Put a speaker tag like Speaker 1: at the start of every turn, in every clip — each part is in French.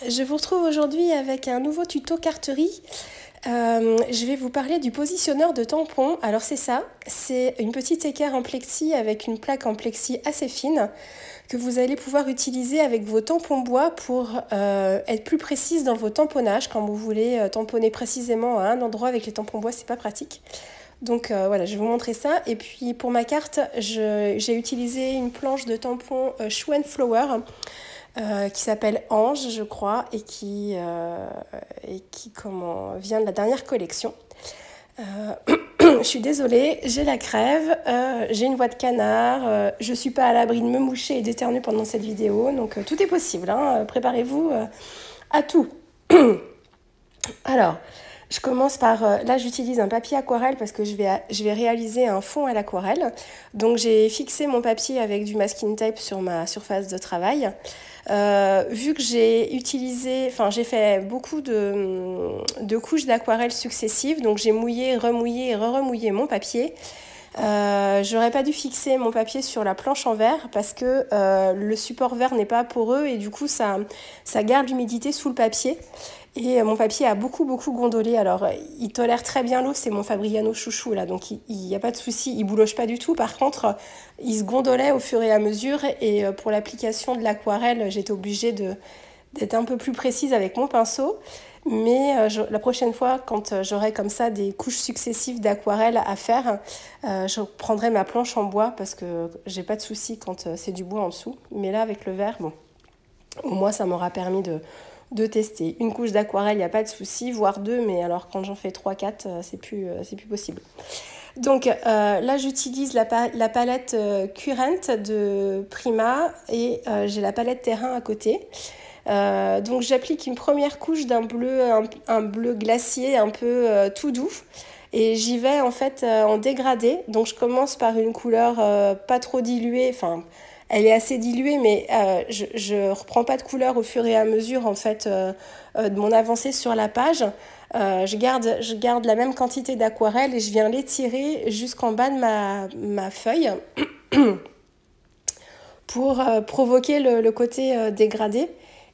Speaker 1: je vous retrouve aujourd'hui avec un nouveau tuto carterie. Je vais vous parler du positionneur de tampons. Alors c'est ça, c'est une petite équerre en plexi avec une plaque en plexi assez fine que vous allez pouvoir utiliser avec vos tampons bois pour être plus précise dans vos tamponnages. Quand vous voulez tamponner précisément à un endroit avec les tampons bois, c'est pas pratique. Donc voilà, je vais vous montrer ça. Et puis pour ma carte, j'ai utilisé une planche de tampons Shoe and Flower qui s'appelle Ange, je crois, et qui vient de la dernière collection. Je suis désolée, j'ai la crève, j'ai une voix de canard, je ne suis pas à l'abri de me moucher et d'éternuer pendant cette vidéo, donc tout est possible, hein, préparez-vous à tout. Alors, je commence par, là j'utilise un papier aquarelle parce que je vais réaliser un fond à l'aquarelle. Donc j'ai fixé mon papier avec du masking tape sur ma surface de travail. Vu que j'ai fait beaucoup de couches d'aquarelle successives, donc j'ai mouillé, remouillé et remouillé mon papier. J'aurais pas dû fixer mon papier sur la planche en verre parce que le support verre n'est pas poreux et du coup ça garde l'humidité sous le papier. Et mon papier a beaucoup gondolé. Alors il tolère très bien l'eau, c'est mon Fabriano chouchou là, donc il n'y a pas de souci, il bouloche pas du tout. Par contre, il se gondolait au fur et à mesure et pour l'application de l'aquarelle, j'étais obligée d'être un peu plus précise avec mon pinceau. Mais la prochaine fois, quand j'aurai comme ça des couches successives d'aquarelle à faire, je prendrai ma planche en bois parce que j'ai pas de souci quand c'est du bois en dessous. Mais là, avec le verre, bon, au moins ça m'aura permis de tester. Une couche d'aquarelle, il n'y a pas de souci, voire deux, mais alors quand j'en fais 3-4, c'est plus possible. Donc là, j'utilise la palette Current de Prima et j'ai la palette Terrain à côté. Donc j'applique une première couche d'un bleu, un bleu glacier un peu tout doux et j'y vais en fait en dégradé. Donc je commence par une couleur pas trop diluée, enfin elle est assez diluée mais je reprends pas de couleur au fur et à mesure en fait de mon avancée sur la page. Je garde la même quantité d'aquarelle et je viens l'étirer jusqu'en bas de ma feuille pour provoquer le côté dégradé.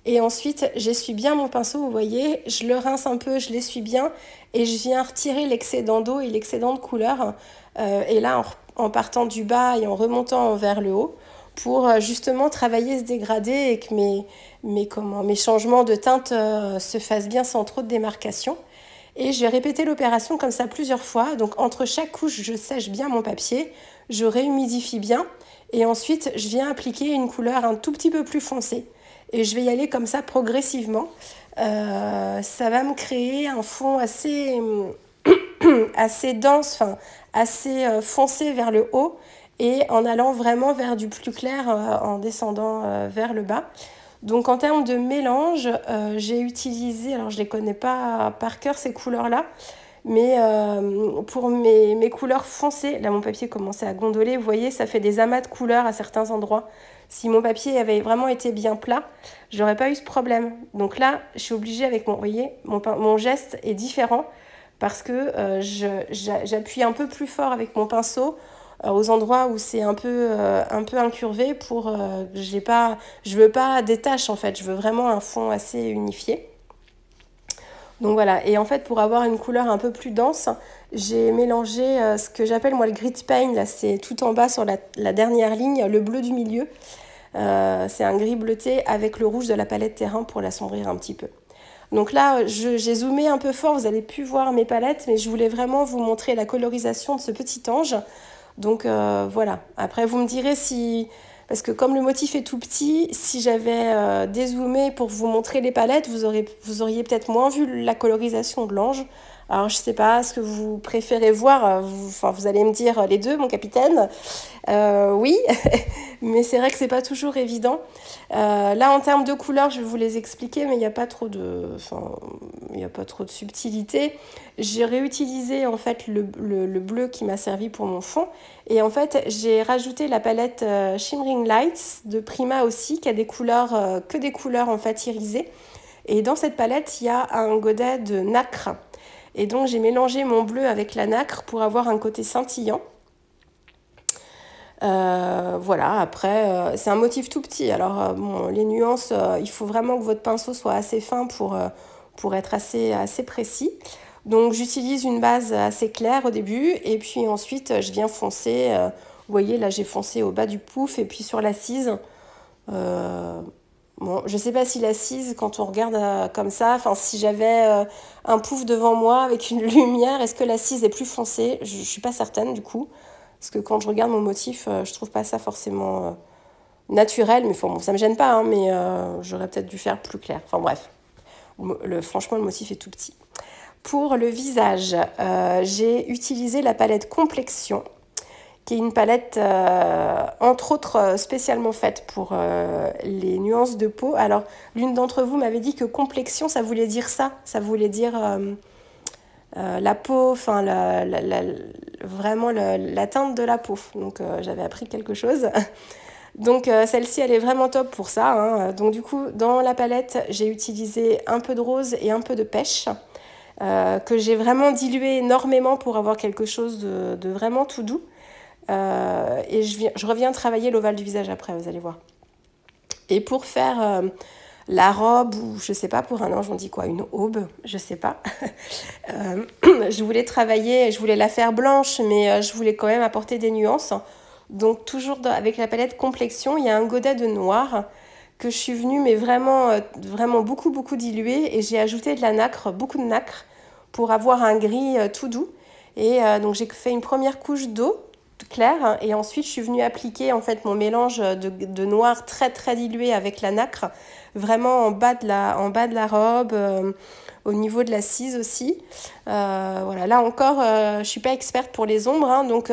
Speaker 1: Et ensuite, j'essuie bien mon pinceau, vous voyez, je le rince un peu, je l'essuie bien et je viens retirer l'excédent d'eau et l'excédent de couleur. Et là, en partant du bas et en remontant vers le haut pour justement travailler ce dégradé et que mes changements de teinte se fassent bien sans trop de démarcation. Et je vais répéter l'opération comme ça plusieurs fois. Donc entre chaque couche, je sèche bien mon papier, je réhumidifie bien et ensuite, je viens appliquer une couleur un tout petit peu plus foncée. Et je vais y aller comme ça progressivement. Ça va me créer un fond assez dense, enfin assez foncé vers le haut et en allant vraiment vers du plus clair en descendant vers le bas. Donc en termes de mélange, j'ai utilisé, alors je ne les connais pas par cœur ces couleurs-là, mais pour mes couleurs foncées, là mon papier commençait à gondoler, vous voyez, ça fait des amas de couleurs à certains endroits. Si mon papier avait vraiment été bien plat, j'aurais pas eu ce problème. Donc là, je suis obligée avec vous voyez, mon geste est différent parce que j'appuie un peu plus fort avec mon pinceau aux endroits où c'est un peu incurvé pour je veux pas des taches en fait, je veux vraiment un fond assez unifié. Donc voilà, et en fait pour avoir une couleur un peu plus dense, j'ai mélangé ce que j'appelle moi le grit paint, là c'est tout en bas sur la dernière ligne, le bleu du milieu. C'est un gris bleuté avec le rouge de la palette Terrain pour l'assombrir un petit peu. Donc là, j'ai zoomé un peu fort, vous n'allez plus voir mes palettes, mais je voulais vraiment vous montrer la colorisation de ce petit ange. Donc voilà, après vous me direz si... Parce que comme le motif est tout petit, si j'avais dézoomé pour vous montrer les palettes, vous auriez peut-être moins vu la colorisation de l'ange. Alors je sais pas ce que vous préférez voir, vous allez me dire les deux, mon capitaine. Oui, mais c'est vrai que c'est pas toujours évident. Là en termes de couleurs, je vais vous les expliquer, mais il n'y a pas trop de subtilité. J'ai réutilisé en fait le bleu qui m'a servi pour mon fond. Et en fait, j'ai rajouté la palette Shimmering Lights de Prima aussi, qui a des couleurs, que des couleurs en fait irisées. Et dans cette palette, il y a un godet de nacre. Et donc, j'ai mélangé mon bleu avec la nacre pour avoir un côté scintillant. Voilà, après, c'est un motif tout petit. Alors, bon, les nuances, il faut vraiment que votre pinceau soit assez fin pour être assez précis. Donc, j'utilise une base assez claire au début et puis ensuite, je viens foncer. Vous voyez, là, j'ai foncé au bas du pouf et puis sur l'assise. Bon, je sais pas si l'assise, quand on regarde comme ça, enfin, si j'avais un pouf devant moi avec une lumière, est-ce que l'assise est plus foncée? Je suis pas certaine du coup. Parce que quand je regarde mon motif, je trouve pas ça forcément naturel. Mais bon, ça me gêne pas, hein, mais j'aurais peut-être dû faire plus clair. Enfin bref, franchement, le motif est tout petit. Pour le visage, j'ai utilisé la palette Complexion, qui est une palette, entre autres, spécialement faite pour les nuances de peau. Alors, l'une d'entre vous m'avait dit que complexion, ça voulait dire ça. Ça voulait dire la peau, enfin, vraiment la teinte de la peau. Donc, j'avais appris quelque chose. Donc, celle-ci, elle est vraiment top pour ça, hein. Donc, du coup, dans la palette, j'ai utilisé un peu de rose et un peu de pêche, que j'ai vraiment dilué énormément pour avoir quelque chose de vraiment tout doux. Et je reviens travailler l'ovale du visage après, vous allez voir. Et pour faire la robe, ou je sais pas, pour un ange on dit quoi, une aube, je sais pas. Je voulais travailler, je voulais la faire blanche, mais je voulais quand même apporter des nuances. Donc toujours avec la palette Complexion, il y a un godet de noir que je suis venue, mais vraiment beaucoup dilué, et j'ai ajouté de la nacre, beaucoup de nacre, pour avoir un gris tout doux. Et donc j'ai fait une première couche d'eau claire, et ensuite je suis venue appliquer en fait mon mélange de noir très dilué avec la nacre, vraiment en bas de la robe, au niveau de l'assise aussi. Voilà, là encore, je suis pas experte pour les ombres, hein, donc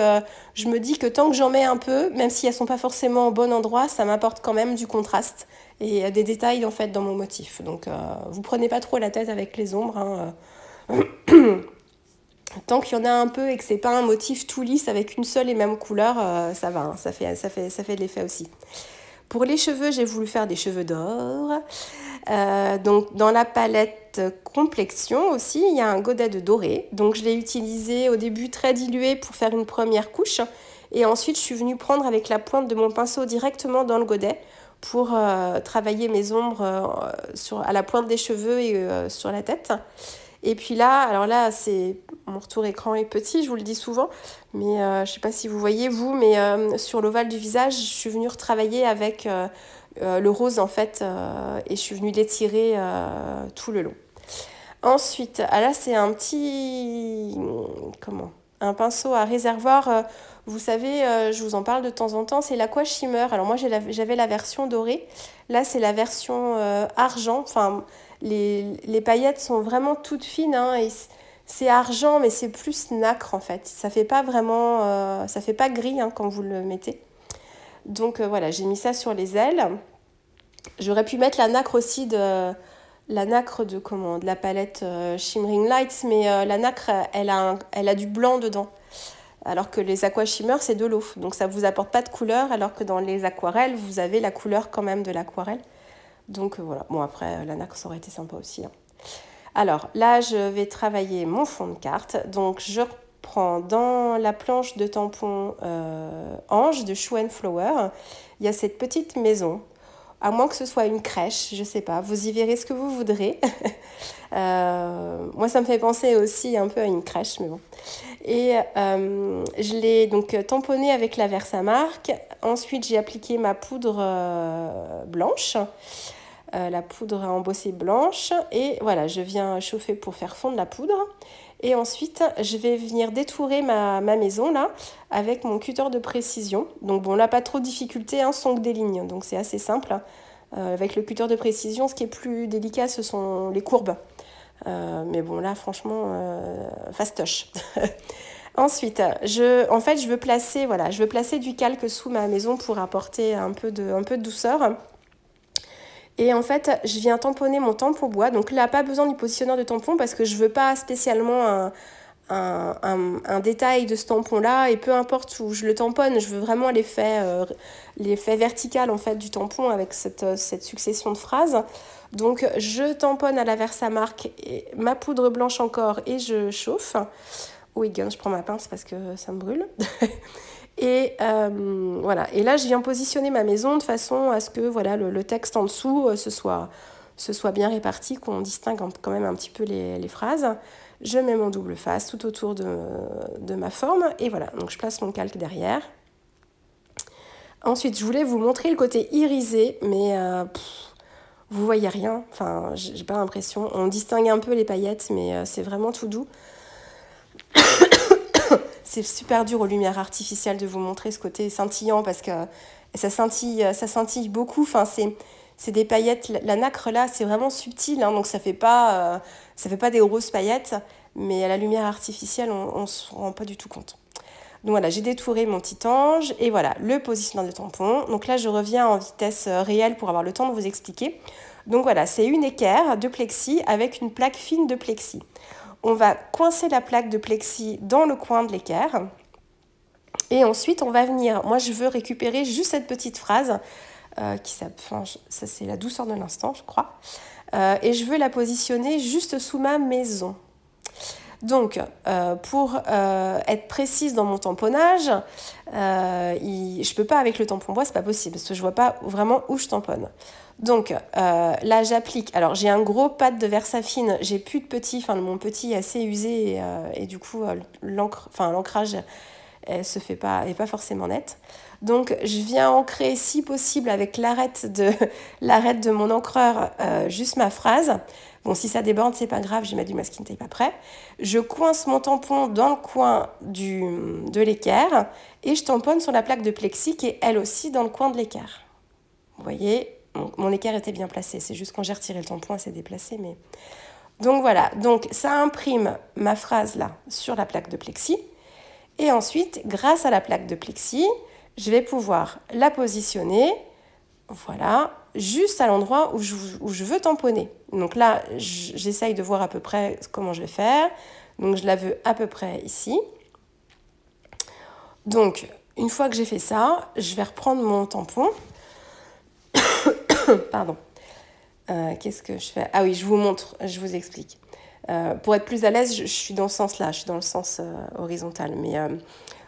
Speaker 1: je me dis que tant que j'en mets un peu, même si elles sont pas forcément au bon endroit, ça m'apporte quand même du contraste et des détails en fait dans mon motif. Donc vous prenez pas trop la tête avec les ombres, hein. Tant qu'il y en a un peu et que c'est pas un motif tout lisse avec une seule et même couleur, ça va, hein, ça fait de l'effet aussi. Pour les cheveux, j'ai voulu faire des cheveux d'or. Donc dans la palette Complexion aussi, il y a un godet de doré. Donc je l'ai utilisé au début très dilué pour faire une première couche. Et ensuite, je suis venue prendre avec la pointe de mon pinceau directement dans le godet pour travailler mes ombres à la pointe des cheveux et sur la tête. Et puis là, alors là, mon retour écran est petit, je vous le dis souvent, mais je ne sais pas si vous voyez vous, mais sur l'ovale du visage, je suis venue retravailler avec le rose en fait, et je suis venue l'étirer tout le long. Ensuite, là c'est un petit, un pinceau à réservoir. Vous savez, je vous en parle de temps en temps, c'est l'Aqua Shimmer. Alors moi j'avais la version dorée, là c'est la version argent. Enfin, les paillettes sont vraiment toutes fines, hein, et c'est argent, mais c'est plus nacre en fait. Ça fait pas vraiment, ça fait pas gris, hein, quand vous le mettez. Donc voilà, j'ai mis ça sur les ailes. J'aurais pu mettre la nacre aussi de la palette Shimmering Lights, mais la nacre, elle a du blanc dedans. Alors que les Aqua Shimmer, c'est de l'eau. Donc ça ne vous apporte pas de couleur, alors que dans les aquarelles, vous avez la couleur quand même de l'aquarelle. Donc voilà. Bon, après, la nacre, ça aurait été sympa aussi, hein. Alors là, je vais travailler mon fond de carte. Donc je reprends dans la planche de tampon Ange de Shoe & Flower. Il y a cette petite maison. À moins que ce soit une crèche, je sais pas, vous y verrez ce que vous voudrez. Moi, ça me fait penser aussi un peu à une crèche, mais bon. Et je l'ai donc tamponné avec la Versamark. Ensuite, j'ai appliqué ma poudre blanche, la poudre à embosser blanche. Et voilà, je viens chauffer pour faire fondre la poudre. Et ensuite, je vais venir détourer ma maison là avec mon cutter de précision. Donc bon, là, pas trop de difficulté, hein, sont que des lignes, donc c'est assez simple. Avec le cutter de précision, ce qui est plus délicat, ce sont les courbes. Mais bon, là, franchement, fastoche. Ensuite, je veux placer du calque sous ma maison pour apporter un peu de douceur. Et en fait, je viens tamponner mon tampon bois. Donc là, pas besoin du positionneur de tampon parce que je veux pas spécialement un détail de ce tampon-là. Et peu importe où je le tamponne, je veux vraiment l'effet vertical en fait du tampon avec cette succession de phrases. Donc je tamponne à la Versamark ma poudre blanche encore et je chauffe. Oui, je prends ma pince parce que ça me brûle. Et voilà. Et là, je viens positionner ma maison de façon à ce que voilà, le texte en dessous ce soit bien réparti, qu'on distingue quand même un petit peu les phrases. Je mets mon double face tout autour de ma forme. Et voilà, donc je place mon calque derrière. Ensuite, je voulais vous montrer le côté irisé, mais vous voyez rien. Enfin, j'ai pas l'impression. On distingue un peu les paillettes, mais c'est vraiment tout doux. C'est super dur aux lumières artificielles de vous montrer ce côté scintillant parce que ça scintille beaucoup. Enfin, c'est des paillettes. La nacre là, c'est vraiment subtil, hein, donc ça fait pas des grosses paillettes, mais à la lumière artificielle, on se rend pas du tout compte. Donc voilà, j'ai détouré mon petit ange et voilà le positionnement de tampon. Donc là, je reviens en vitesse réelle pour avoir le temps de vous expliquer. Donc voilà, c'est une équerre de plexi avec une plaque fine de plexi. On va coincer la plaque de plexi dans le coin de l'équerre. Et ensuite, on va venir... Moi, je veux récupérer juste cette petite phrase. Ça c'est la douceur de l'instant, je crois. Et je veux la positionner juste sous ma maison. Donc, pour être précise dans mon tamponnage, je ne peux pas avec le tampon bois, c'est pas possible, parce que je ne vois pas vraiment où je tamponne. Donc, là, j'applique. Alors, j'ai un gros pad de Versafine, j'ai plus de petit, enfin, mon petit est assez usé, et du coup, l'ancrage n'est pas forcément net. Donc, je viens ancrer, si possible, avec l'arête de mon encreur, juste ma phrase. Bon, si ça déborde, c'est pas grave, j'ai mis du masking tape après. Je coince mon tampon dans le coin de l'équerre et je tamponne sur la plaque de plexi qui est elle aussi dans le coin de l'équerre. Vous voyez, mon équerre était bien placé, c'est juste quand j'ai retiré le tampon, elle s'est déplacée. Mais... Donc voilà, donc ça imprime ma phrase là sur la plaque de plexi. Et ensuite, grâce à la plaque de plexi, je vais pouvoir la positionner, voilà, juste à l'endroit où je veux tamponner. Donc là, j'essaye de voir à peu près comment je vais faire. Donc je la veux à peu près ici. Donc, une fois que j'ai fait ça, je vais reprendre mon tampon. Pardon. Qu'est-ce que je fais? Ah oui, je vous montre, je vous explique. Pour être plus à l'aise, je suis dans ce sens-là, je suis dans le sens horizontal. Mais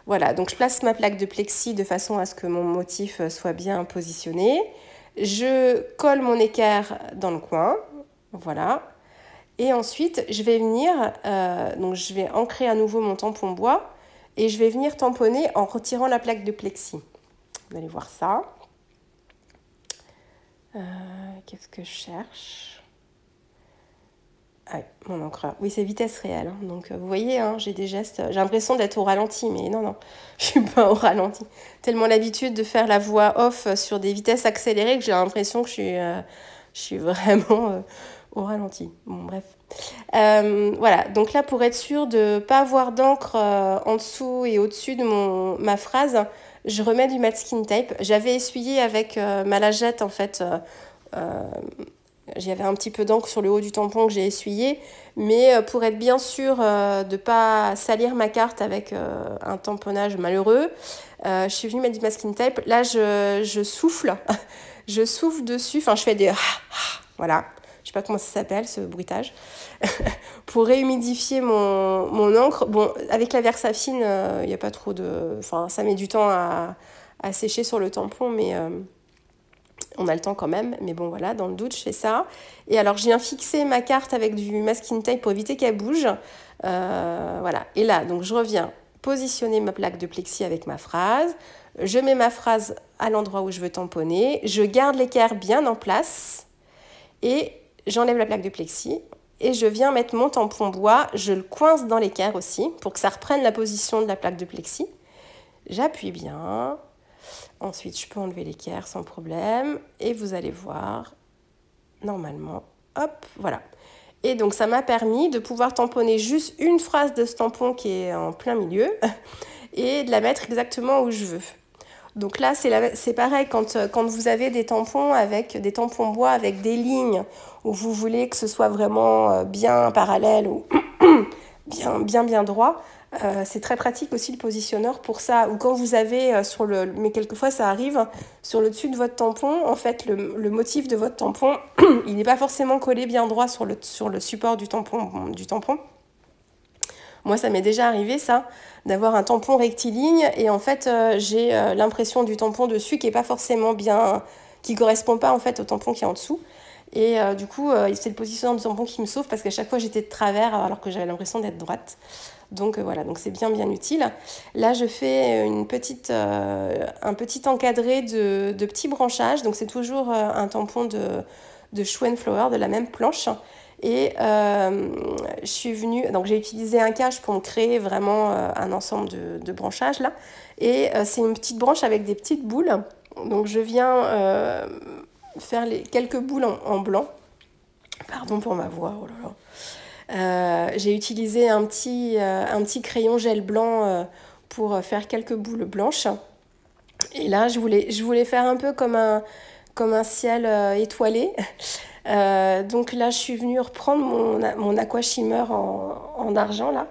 Speaker 1: voilà, donc je place ma plaque de plexi de façon à ce que mon motif soit bien positionné. Je colle mon équerre dans le coin, voilà. Et ensuite, je vais venir, donc je vais ancrer à nouveau mon tampon bois et je vais venir tamponner en retirant la plaque de plexi. Vous allez voir ça. Qu'est-ce que je cherche? Ah, mon encreur. Oui, c'est vitesse réelle. Hein. Donc, vous voyez, hein, j'ai des gestes. J'ai l'impression d'être au ralenti, mais non, je suis pas au ralenti. Tellement l'habitude de faire la voix off sur des vitesses accélérées que j'ai l'impression que je suis vraiment au ralenti. Bon, bref. Voilà. Donc là, pour être sûre de ne pas avoir d'encre en dessous et au-dessus de ma phrase, je remets du masking tape. J'avais essuyé avec ma lingette, en fait. J'avais un petit peu d'encre sur le haut du tampon que j'ai essuyé, mais pour être bien sûre de ne pas salir ma carte avec un tamponnage malheureux, je suis venue mettre du masking tape. Là, je souffle, je souffle dessus, enfin je fais des voilà, je sais pas comment ça s'appelle ce bruitage, pour réhumidifier mon encre. Bon, avec la Versafine, il n'y a pas trop de... Enfin, ça met du temps à sécher sur le tampon, mais... on a le temps quand même, mais bon voilà, dans le doute, je fais ça. Et alors, je viens fixer ma carte avec du masking tape pour éviter qu'elle bouge. Voilà, et là, donc je reviens positionner ma plaque de plexi avec ma phrase. Je mets ma phrase à l'endroit où je veux tamponner. Je garde l'équerre bien en place et j'enlève la plaque de plexi. Et je viens mettre mon tampon bois, je le coince dans l'équerre aussi pour que ça reprenne la position de la plaque de plexi. J'appuie bien. Ensuite, je peux enlever l'équerre sans problème. Et vous allez voir, normalement, hop, voilà. Et donc, ça m'a permis de pouvoir tamponner juste une phrase de ce tampon qui est en plein milieu et de la mettre exactement où je veux. Donc là, c'est pareil quand vous avez des tampons bois avec des lignes où vous voulez que ce soit vraiment bien parallèle ou bien droit. C'est très pratique aussi le positionneur pour ça, ou quand vous avez mais quelquefois ça arrive, sur le dessus de votre tampon, en fait le motif de votre tampon, il n'est pas forcément collé bien droit sur le support du tampon. Moi, ça m'est déjà arrivé, ça, d'avoir un tampon rectiligne et en fait, j'ai l'impression du tampon dessus qui est pas forcément bien, qui correspond pas en fait au tampon qui est en dessous. Et du coup, c'est le positionnement du tampon qui me sauve parce qu'à chaque fois, j'étais de travers alors que j'avais l'impression d'être droite. Donc voilà, donc c'est bien utile. Là, je fais un petit encadré de petits branchages. Donc c'est toujours un tampon de Shoe and Flower, de la même planche. Et je suis venue, donc j'ai utilisé un cache pour me créer vraiment un ensemble de branchages là. Et c'est une petite branche avec des petites boules. Donc je viens faire quelques boules en blanc. Pardon pour ma voix, oh là là. J'ai utilisé un petit crayon gel blanc pour faire quelques boules blanches. Et là, je voulais faire un peu comme un ciel étoilé. Donc là, je suis venue reprendre mon aqua shimmer en argent, là.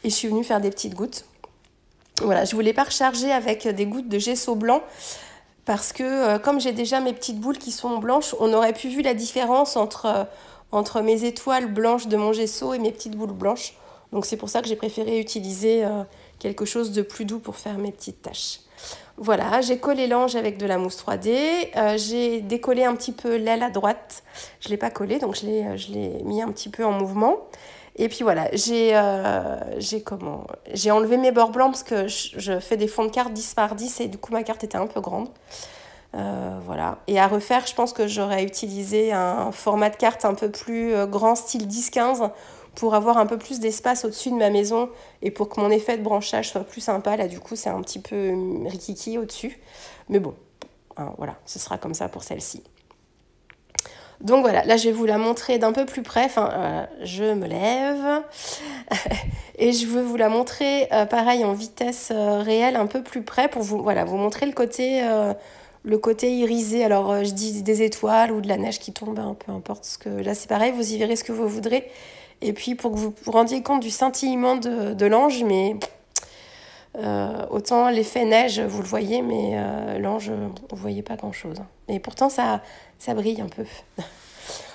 Speaker 1: Et je suis venue faire des petites gouttes. Voilà, je voulais pas recharger avec des gouttes de gesso blanc parce que comme j'ai déjà mes petites boules qui sont blanches, on aurait pu voir la différence entre mes étoiles blanches de mon gesso et mes petites boules blanches. Donc c'est pour ça que j'ai préféré utiliser quelque chose de plus doux pour faire mes petites taches. Voilà, j'ai collé l'ange avec de la mousse 3D. J'ai décollé un petit peu l'aile à droite. Je ne l'ai pas collé, donc je l'ai mis un petit peu en mouvement. Et puis voilà, j'ai enlevé mes bords blancs parce que je fais des fonds de carte 10 par 10 et du coup ma carte était un peu grande. Voilà. Et à refaire, je pense que j'aurais utilisé un format de carte un peu plus grand, style 10-15, pour avoir un peu plus d'espace au-dessus de ma maison et pour que mon effet de branchage soit plus sympa. Là, du coup, c'est un petit peu rikiki au-dessus. Mais bon, hein, voilà, ce sera comme ça pour celle-ci. Donc voilà, là, je vais vous la montrer d'un peu plus près. Enfin, je me lève et je veux vous la montrer, pareil, en vitesse réelle, un peu plus près pour vous montrer le côté irisé. Alors, je dis des étoiles ou de la neige qui tombe, hein, peu importe ce que... Là, c'est pareil, vous y verrez ce que vous voudrez. Et puis, pour que vous vous rendiez compte du scintillement de l'ange, mais autant l'effet neige, vous le voyez, mais l'ange, vous ne voyez pas grand-chose. Et pourtant, ça brille un peu.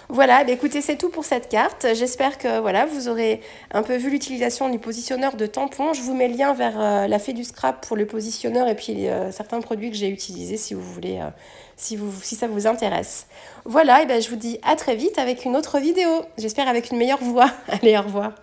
Speaker 1: Voilà, bah écoutez, c'est tout pour cette carte. J'espère que voilà, vous aurez un peu vu l'utilisation du positionneur de tampon. Je vous mets le lien vers la Fée du Scrap pour le positionneur et puis certains produits que j'ai utilisés si vous voulez, si ça vous intéresse. Voilà, et ben je vous dis à très vite avec une autre vidéo. J'espère avec une meilleure voix. Allez, au revoir.